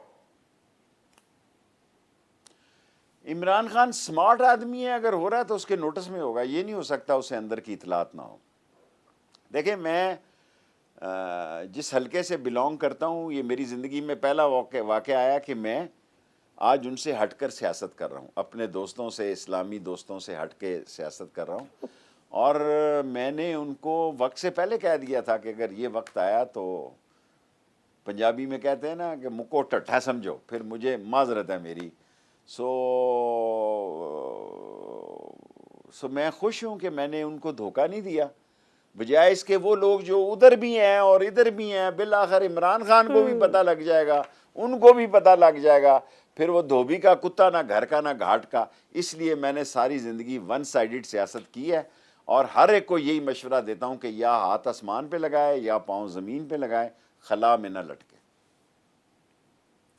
इमरान खान स्मार्ट आदमी है, अगर हो रहा है तो उसके नोटिस में होगा। ये नहीं हो सकता उसे अंदर की इतलात ना हो। देखिए, मैं जिस हलके से बिलोंग करता हूँ, ये मेरी ज़िंदगी में पहला वाक़या आया कि मैं आज उनसे हटकर सियासत कर रहा हूँ, अपने दोस्तों से, इस्लामी दोस्तों से हट के सियासत कर रहा हूँ। और मैंने उनको वक्त से पहले कह दिया था कि अगर ये वक्त आया तो पंजाबी में कहते हैं ना कि मुको टट्ठा समझो, फिर मुझे माजरत है मेरी। सो मैं खुश हूँ कि मैंने उनको धोखा नहीं दिया, बजाय इसके वो लोग जो उधर भी हैं और इधर भी हैं, बिल आखिर इमरान खान को भी पता लग जाएगा, उनको भी पता लग जाएगा, फिर वो धोबी का कुत्ता ना घर का ना घाट का। इसलिए मैंने सारी ज़िंदगी वन साइडेड सियासत की है और हर एक को यही मशवरा देता हूँ कि या हाथ आसमान पे लगाए या पाँव ज़मीन पे लगाए, खला में ना लटके।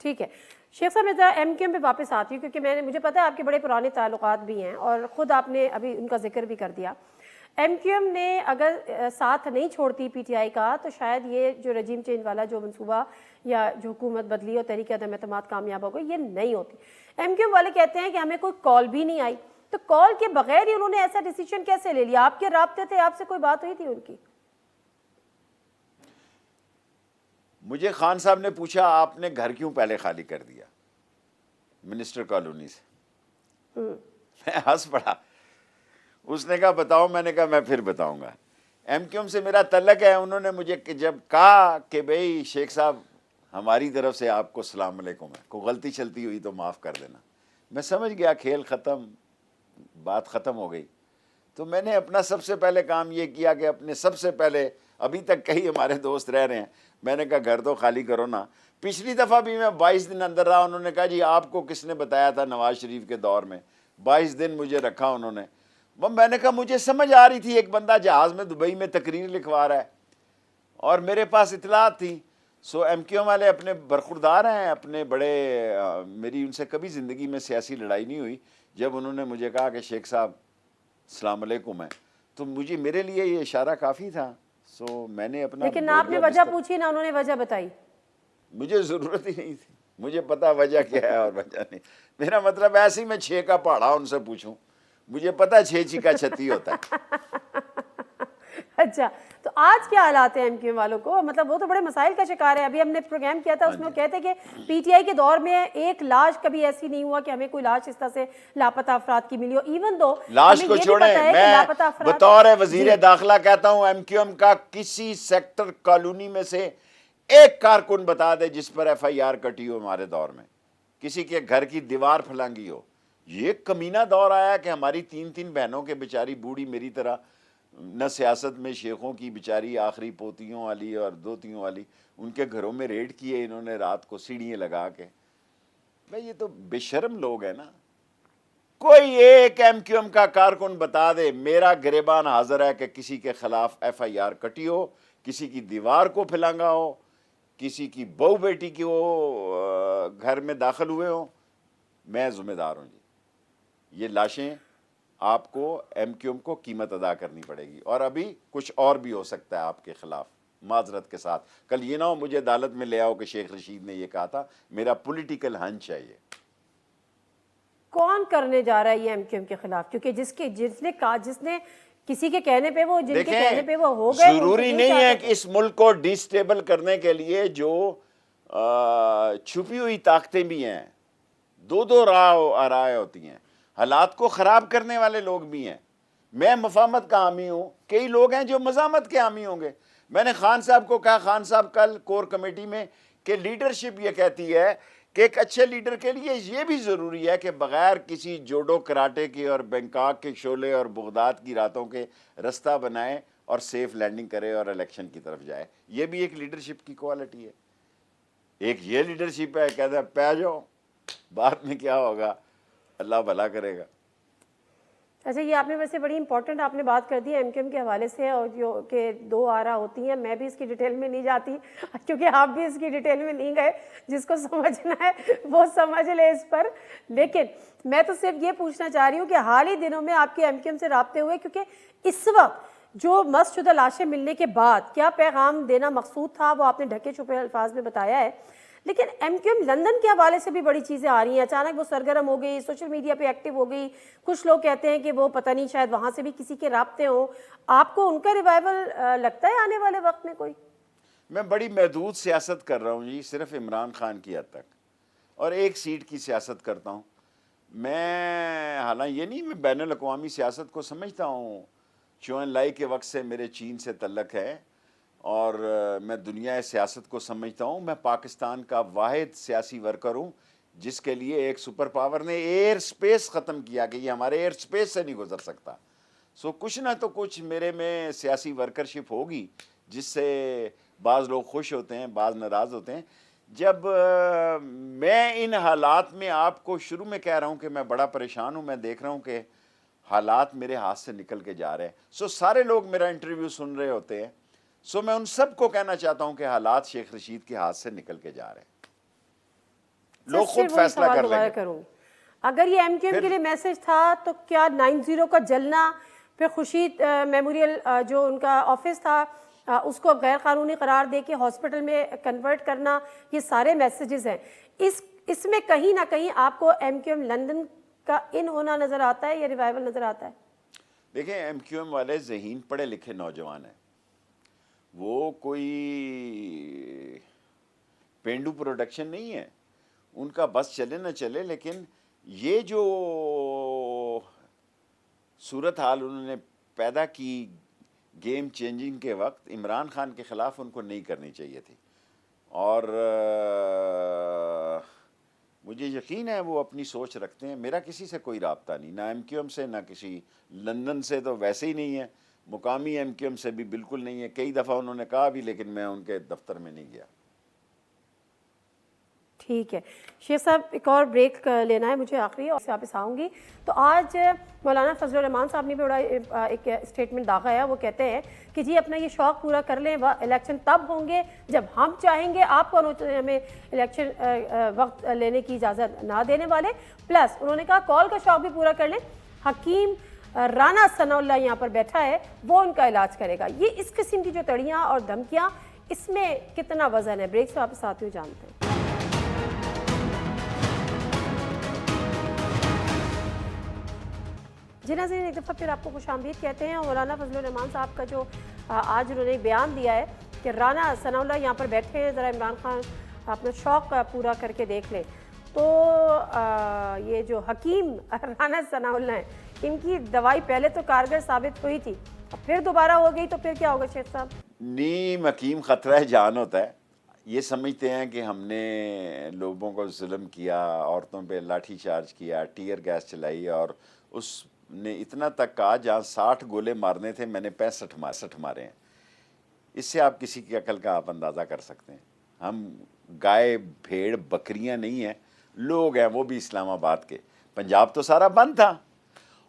ठीक है शेख साहब, मैं ज़रा एमक्यूएम पे वापस आती हूँ क्योंकि मुझे पता है आपके बड़े पुराने ताल्लुकात भी हैं और ख़ुद आपने अभी उनका जिक्र भी कर दिया। एमक्यूएम ने अगर साथ नहीं छोड़ती पीटीआई का तो शायद ये जो रजीम चेंज वाला जो मंसूबा या जो हुकूमत बदली और तहरीक अदम एतमाद कामयाब हो गई, ये नहीं होती। एमक्यूएम वाले कहते हैं कि हमें कोई कॉल भी नहीं आई, तो कॉल के बगैर ही उन्होंने ऐसा डिसीजन कैसे ले लिया? आपके राब्ते थे, आपसे कोई बात हुई थी उनकी? मुझे खान साहब ने पूछा आपने घर क्यों पहले खाली कर दिया मिनिस्टर कॉलोनी से? मैं हंस पड़ा। उसने कहा बताओ, मैंने कहा मैं फिर बताऊंगा। एमक्यूएम से मेरा तल्लक है, उन्होंने मुझे जब कहा कि भाई शेख साहब हमारी तरफ से आपको सलाम अलैकुम है, कोई गलती चलती हुई तो माफ़ कर देना, मैं समझ गया खेल ख़त्म, बात ख़त्म हो गई। तो मैंने अपना सबसे पहले काम ये किया कि अपने सबसे पहले, अभी तक कई हमारे दोस्त रह रहे हैं, मैंने कहा घर तो खाली करो ना। पिछली दफ़ा भी मैं 22 दिन अंदर रहा, उन्होंने कहा जी आपको किसने बताया था नवाज शरीफ के दौर में, 22 दिन मुझे रखा उन्होंने। मैंने कहा मुझे समझ आ रही थी एक बंदा जहाज़ में दुबई में तकरीर लिखवा रहा है और मेरे पास इतलात थी। सो एमक्यूएम वाले अपने बरखुरदार हैं, अपने बड़े मेरी उनसे कभी ज़िंदगी में सियासी लड़ाई नहीं हुई। जब उन्होंने मुझे कहा कि शेख साहब अस्सलाम वालेकुम है, तो मुझे मेरे लिए ये इशारा काफ़ी था। सो मैंने अपना, लेकिन ना आपने वजह पूछी ना उन्होंने वजह बताई। मुझे ज़रूरत ही नहीं थी, मुझे पता वजह क्या है और वजह नहीं। मेरा मतलब ऐसे ही मैं 6 का पहाड़ा उनसे पूछूं, मुझे पता 6 का 36 होता है। अच्छा, तो आज क्या हालात है एमक्यूएम वालों को? मतलब वो तो बड़े मसाइल का शिकार है। अभी हमने प्रोग्राम किया था, उसमें वो कहते कि पीटीआई के दौर में एक लाश कभी ऐसी नहीं हुआ कि हमें कोई लाश इस तरह से लापता अफराद की मिली हो। इवन दो लाश को छोड़े, मैं बतौर वजीर दाखिला कहता हूं एमक्यूएम का किसी सेक्टर कॉलोनी में से एक कारकुन बता दे जिस पर FIR कटी हो हमारे दौर में, किसी के घर की दीवार फलांगी हो। ये कमीना दौर आया कि हमारी 3-3 बहनों के बेचारी बूढ़ी मेरी तरह न सियासत में शेखों की बेचारी आखिरी पोतियों वाली और दोतियों वाली, उनके घरों में रेड किए इन्होंने रात को सीढ़ियाँ लगा के। भाई ये तो बेशर्म लोग हैं ना। कोई एक एमक्यूएम का कारकुन बता दे, मेरा गिरेबान हाजिर है कि किसी के खिलाफ FIR कटी हो, किसी की दीवार को फैलांगा हो, किसी की बहू बेटी की वो घर में दाखिल हुए हो, मैं जिम्मेदार हूँ जी। ये लाशें आपको एमक्यूएम को कीमत अदा करनी पड़ेगी और अभी कुछ और भी हो सकता है आपके खिलाफ, माजरत के साथ। कल ये ना हो मुझे अदालत में ले आओ कि शेख रशीद ने ये कहा था, मेरा पॉलिटिकल हंच है। ये कौन करने जा रहा है ये एमक्यूएम के खिलाफ? क्योंकि जिसने किसी के कहने पे वो, जिनके कहने पे वो हो गए, जरूरी नहीं है कि इस मुल्क को डिस्टेबल करने के लिए जो छुपी हुई ताकतें भी हैं, दो राय होती हैं, हालात को ख़राब करने वाले लोग भी हैं। मैं मफामत का हामी हूँ, कई लोग हैं जो मजामत के हामी होंगे। मैंने खान साहब को कहा, खान साहब कल कोर कमेटी में, कि लीडरशिप ये कहती है कि एक अच्छे लीडर के लिए ये भी ज़रूरी है कि बग़ैर किसी जोडो कराटे के और बैंकॉक के शोले और बगदाद की रातों के रास्ता बनाए और सेफ लैंडिंग करे और इलेक्शन की तरफ जाए। ये भी एक लीडरशिप की क्वालिटी है। एक ये लीडरशिप है, कहता है पै जाओ, बाद में क्या होगा अल्लाह भला करेगा। अच्छा, ये आपने वैसे बड़ी इंपॉर्टेंट आपने बात कर दी एमक्यूएम के हवाले से, और जो कि 2 आरा होती हैं, मैं भी इसकी डिटेल में नहीं जाती क्योंकि आप भी इसकी डिटेल में नहीं गए। जिसको समझना है वो समझ ले इस पर। लेकिन मैं तो सिर्फ ये पूछना चाह रही हूँ कि हाल ही दिनों में आपके एमक्यूएम से राब्ते हुए, क्योंकि इस वक्त जो मस्तशुदा लाशें मिलने के बाद क्या पैगाम देना मकसूद था वो आपने ढके छुपे अल्फाज में बताया है। लेकिन एमक्यूएम लंदन के हवाले से भी बड़ी चीज़ें आ रही हैं, अचानक वो सरगर्म हो गई, सोशल मीडिया पे एक्टिव हो गई। कुछ लोग कहते हैं कि वो पता नहीं शायद वहाँ से भी किसी के राब्ते हों। आपको उनका रिवाइवल लगता है आने वाले वक्त में कोई? मैं बड़ी महदूद सियासत कर रहा हूँ जी, सिर्फ इमरान खान की हद तक, और एक सीट की सियासत करता हूँ मैं। हालांकि ये नहीं, मैं बैनुल अक़वामी सियासत को समझता हूँ। चुन लाई के वक्त से मेरे चीन से तल्लक है और मैं दुनिया सियासत को समझता हूँ। मैं पाकिस्तान का वाहिद सियासी वर्कर हूँ जिसके लिए एक सुपर पावर ने एयर स्पेस ख़त्म किया कि ये हमारे एयर स्पेस से नहीं गुजर सकता। सो कुछ ना तो कुछ मेरे में सियासी वर्करशिप होगी जिससे बाज़ लोग खुश होते हैं, बाज़ नाराज़ होते हैं। जब मैं इन हालात में आपको शुरू में कह रहा हूँ कि मैं बड़ा परेशान हूँ, मैं देख रहा हूँ कि हालात मेरे हाथ से निकल के जा रहे हैं। सो सारे लोग मेरा इंटरव्यू सुन रहे होते हैं। सो मैं उन सबको कहना चाहता हूँ कि हालात शेख रशीद के हाथ से निकल के जा रहे हैं। लोग खुद फैसला कर लेंगे। करूँ, अगर ये एमक्यूएम के लिए मैसेज था तो क्या 90 का जलना, फिर खुर्शीद मेमोरियल जो उनका ऑफिस था उसको गैर कानूनी करार दे के हॉस्पिटल में कन्वर्ट करना, ये सारे मैसेजेस हैं। इसमें कहीं ना कहीं आपको एमक्यूएम लंदन का इन होना नजर आता है या रिवाइवल नजर आता है? देखिए, एमक्यूएम वाले ज़हीन पढ़े लिखे नौजवान हैं, वो कोई पेंडू प्रोडक्शन नहीं है। उनका बस चले ना चले, लेकिन ये जो सूरत हाल उन्होंने पैदा की गेम चेंजिंग के वक्त, इमरान खान के ख़िलाफ़ उनको नहीं करनी चाहिए थी। और मुझे यकीन है वो अपनी सोच रखते हैं। मेरा किसी से कोई राब्ता नहीं, ना एमक्यूएम से, ना किसी लंदन से तो वैसे ही नहीं है, मुकामी एमक्यूएम से भी बिल्कुल नहीं है। कई दफ़ा उन्होंने कहा भी, लेकिन मैं उनके दफ्तर में नहीं गया। ठीक है शेख साहब, एक और ब्रेक लेना है मुझे आखिरी, और वापस आऊँगी। तो आज मौलाना फजलुर रहमान साहब ने भी बड़ा एक स्टेटमेंट दागा है। वो कहते हैं कि जी अपना ये शौक़ पूरा कर लें, वह इलेक्शन तब होंगे जब हम चाहेंगे। आप कौन होते हैं हमें इलेक्शन वक्त लेने की इजाज़त ना देने वाले। प्लस उन्होंने कहा कॉल का शौक़ भी पूरा कर लें, हकीम राना सनाउल्लाह यहाँ पर बैठा है, वो उनका इलाज करेगा। ये इस किस्म की जो तड़ियाँ और धमकियाँ, इसमें कितना वजन है? ब्रेक से वापस आते हुए जानते हैं। जी नाज़रीन, एक दफ़ा फिर आपको खुशामदीद कहते हैं। मौलाना फजलुर रहमान साहब का जो आज उन्होंने बयान दिया है कि राना सनाउल्लाह यहाँ पर बैठे हैं, ज़रा इमरान खान अपना शौक़ पूरा करके देख लें। तो ये जो हकीम राना सनाउल्लाह हैं, इनकी दवाई पहले तो कारगर साबित हुई थी, अब फिर दोबारा हो गई, तो फिर क्या होगा शेख साहब? नीम हकीम ख़तरा जान होता है। ये समझते हैं कि हमने लोगों को जुल्म किया, औरतों पे लाठी चार्ज किया, टीयर गैस चलाई, और उसने इतना तक कहा जहाँ 60 गोले मारने थे मैंने 65 मारे हैं। इससे आप किसी की अकल का आप अंदाज़ा कर सकते हैं। हम गाय भेड़ बकरियां नहीं हैं, लोग हैं, वो भी इस्लामाबाद के। पंजाब तो सारा बंद था,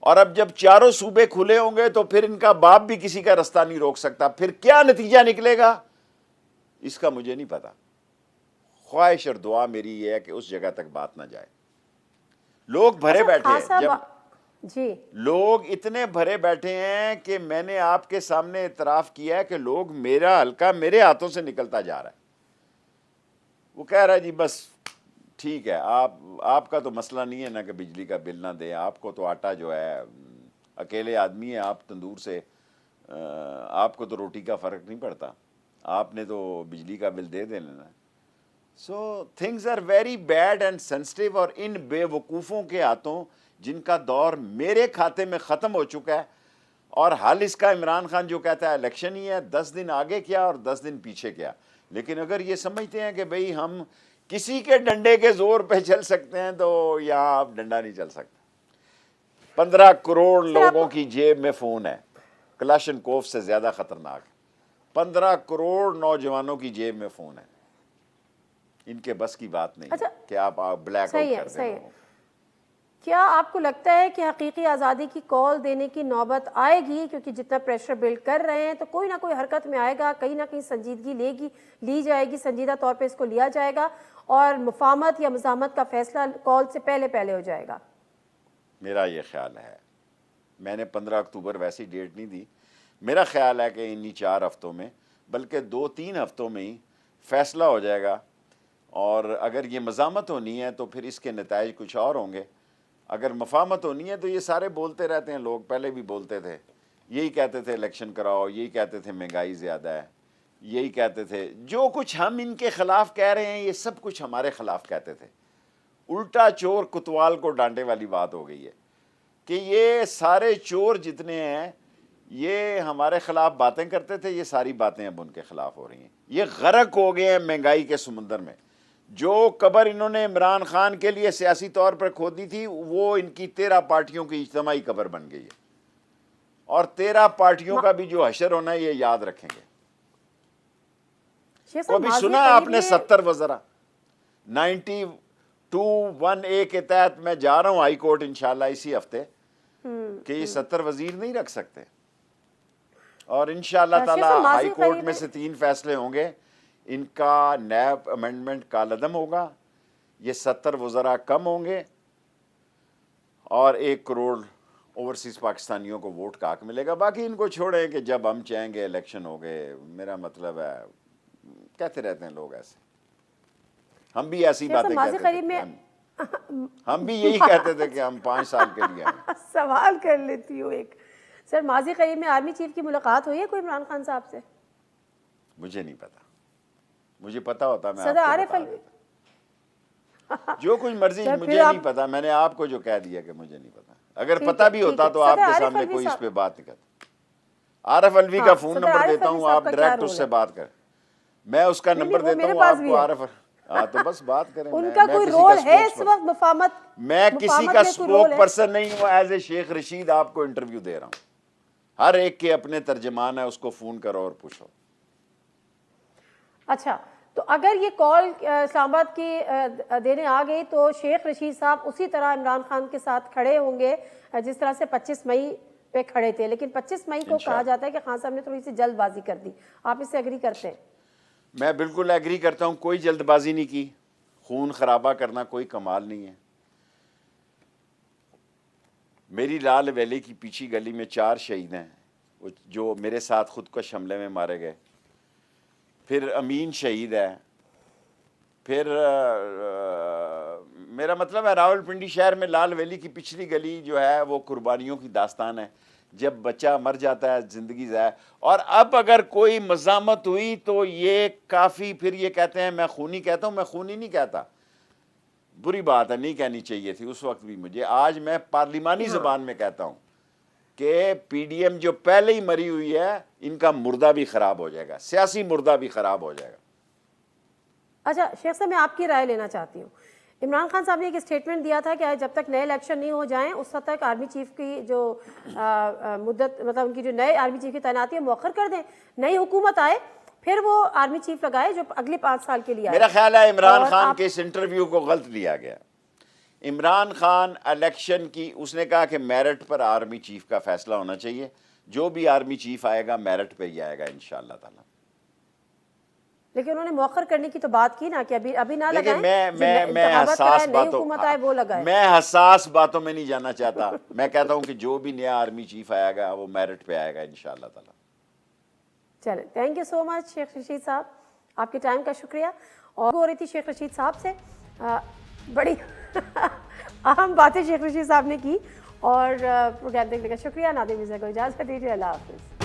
और अब जब चारों सूबे खुले होंगे तो फिर इनका बाप भी किसी का रास्ता नहीं रोक सकता। फिर क्या नतीजा निकलेगा इसका मुझे नहीं पता। ख्वाहिश और दुआ मेरी ये है कि उस जगह तक बात ना जाए। लोग भरे बैठे हैं, जब जी लोग इतने भरे बैठे हैं कि मैंने आपके सामने इतराफ़ किया है कि लोग, मेरा हल्का मेरे हाथों से निकलता जा रहा है। वो कह रहा है जी बस ठीक है, आपका तो मसला नहीं है ना कि बिजली का बिल ना दें, आपको तो आटा जो है, अकेले आदमी है आप, तंदूर से आपको तो रोटी का फ़र्क नहीं पड़ता, आपने तो बिजली का बिल दे देना। So things are very bad and sensitive, और इन बेवकूफ़ों के हाथों, जिनका दौर मेरे खाते में ख़त्म हो चुका है, और हल इसका इमरान खान जो कहता है इलेक्शन ही है, 10 दिन आगे क्या और 10 दिन पीछे क्या। लेकिन अगर ये समझते हैं कि भाई हम किसी के डंडे के जोर पे चल सकते हैं, तो यहाँ आप डंडा नहीं चल सकता। 15 करोड़ लोगों की जेब में फ़ोन है, कलाशनकोव से ज़्यादा ख़तरनाक है। 15 करोड़ नौजवानों की जेब में फ़ोन है, इनके बस की बात नहीं। अच्छा, कि आप ब्लैक आउट कर दें। क्या आपको लगता है कि हकीकी आज़ादी की कॉल देने की नौबत आएगी? क्योंकि जितना प्रेशर बिल्ड कर रहे हैं तो कोई ना कोई हरकत में आएगा, कहीं ना कहीं संजीदगी ली जाएगी, संजीदा तौर पे इसको लिया जाएगा, और मुफाहमत या मज़ाहमत का फैसला कॉल से पहले हो जाएगा। मेरा ये ख्याल है। मैंने 15 अक्टूबर वैसी डेट नहीं दी। मेरा ख्याल है कि इन्हीं 4 हफ्तों में, बल्कि 2-3 हफ्तों में ही फैसला हो जाएगा। और अगर ये मज़ाहमत होनी है तो फिर इसके नताइज कुछ और होंगे। अगर मफाहमत होनी है तो ये सारे बोलते रहते हैं, लोग पहले भी बोलते थे, यही कहते थे इलेक्शन कराओ, यही कहते थे महंगाई ज़्यादा है, यही कहते थे, जो कुछ हम इनके ख़िलाफ़ कह रहे हैं ये सब कुछ हमारे ख़िलाफ़ कहते थे। उल्टा चोर कुतवाल को डांटे वाली बात हो गई है कि ये सारे चोर जितने हैं ये हमारे खिलाफ बातें करते थे, ये सारी बातें अब उनके खिलाफ हो रही हैं। ये गर्क हो गए हैं महंगाई के समुंदर में। जो कबर इन्होंने इमरान खान के लिए सियासी तौर पर खोदी थी, वो इनकी 13 पार्टियों की इज्तिमाई कबर बन गई है, और 13 पार्टियों का भी जो हशर होना है ये याद रखेंगे। तो अभी सुना आपने 70 वज़रा 92(1)(a) के तहत मैं जा रहा हूं हाई कोर्ट इंशाल्लाह इसी हफ्ते कि ये 70 वजीर नहीं रख सकते, और इंशाल्लाह ताला हाई कोर्ट में से 3 फैसले होंगे, इनका नैब अमेंडमेंट कालअदम होगा, ये 70 वज़रा कम होंगे, और 1 करोड़ ओवरसीज पाकिस्तानियों को वोट का हक मिलेगा। बाकी इनको छोड़ें कि जब हम चाहेंगे इलेक्शन हो गए। मेरा मतलब है, कहते रहते हैं लोग ऐसे, हम भी ऐसी बातें कहते थे, हम भी यही कहते थे कि हम 5 साल के लिए आए। सवाल कर लेती हूँ एक, सर माजी करीब में आर्मी चीफ की मुलाकात हुई है कोई इमरान खान साहब से? मुझे नहीं पता, मुझे पता होता मैं सदर आरिफ जो कुछ मर्जी, मुझे नहीं पता। मैंने आपको जो कह दिया कि मुझे नहीं पता, अगर पता भी होता तो आपके सामने कोई इस पे बात नहीं करता। आरिफ अलवी का फोन नंबर देता हूँ, आप डायरेक्ट उससे बात करें, मैं उसका नंबर देता हूँ आपको। आरिफ, हाँ तो बस बात करें। उनका कोई रोल है इस वक्त मुफाहमत? मैं किसी का स्पोक पर्सन नहीं हूँ, एज ए शेख रशीद आपको इंटरव्यू दे रहा हूँ। हर एक के अपने तर्जमान है, उसको फोन करो और पूछो। अच्छा, तो अगर ये कॉल इस्लामाबाद की देने आ गई तो शेख रशीद साहब उसी तरह इमरान खान के साथ खड़े होंगे जिस तरह से 25 मई पे खड़े थे, लेकिन 25 मई को कहा जाता है कि खान साहब ने थोड़ी सी जल्दबाजी कर दी। आप इससे एग्री करते हैं? मैं बिल्कुल एग्री करता हूँ, कोई जल्दबाजी नहीं की। खून खराबा करना कोई कमाल नहीं है। मेरी लाल वैली की पीछी गली में 4 शहीद हैं जो मेरे साथ खुदकुश हमले में मारे गए। फिर अमीन शहीद है, फिर मेरा मतलब है रावलपिंडी शहर में लाल वैली की पिछली गली जो है वो कुर्बानियों की दास्तान है। जब बच्चा मर जाता है ज़िंदगी ज़ाया, और अब अगर कोई मज़ामत हुई तो ये काफ़ी, फिर ये कहते हैं मैं खूनी कहता हूँ। मैं खूनी नहीं कहता, बुरी बात है, नहीं कहनी चाहिए थी उस वक्त भी मुझे। आज मैं पार्लिमानी ज़बान में कहता हूँ कि पीडीएम जो पहले ही मरी हुई है, इनका मुर्दा भी ख़राब हो जाएगा, सियासी मुर्दा भी ख़राब हो जाएगा। अच्छा शेख साहब, मैं आपकी राय लेना चाहती हूँ। इमरान खान साहब ने एक स्टेटमेंट दिया था कि जब तक नए इलेक्शन नहीं हो जाएं उस वक्त तक आर्मी चीफ की जो मुद्दत, मतलब उनकी जो नए आर्मी चीफ की तैनाती है मौखर कर दें, नई हुकूमत आए फिर वो आर्मी चीफ लगाए जो अगले 5 साल के लिए आए। मेरा ख्याल है इमरान खान के इस इंटरव्यू को गलत लिया गया। इमरान खान इलेक्शन की, उसने कहा कि मेरिट पर आर्मी चीफ का फैसला होना चाहिए, जो भी आर्मी चीफ आएगा मेरिट पे ही आएगा इंशाअल्लाह ताला। लेकिन उन्होंने मौखर करने की तो बात की ना कि अभी ना लगाएं। मैं हसास बातों, मैं हसास बातों में नहीं जाना चाहता। मैं कहता हूं कि जो भी नया आर्मी चीफ आएगा वो मेरिट पे आएगा इंशाअल्लाह ताला। चले, thank you so much Sheikh Rashid साहब, आपके टाइम का शुक्रिया। और हो रही थी शेख रशीद साहब से बड़ी अहम बातें शेख रशीद साहब ने की, और प्रोग्राम देखने का शुक्रिया। नादिर मिर्जा को इजाज़त दीजिए, अल्लाह हाफिज़।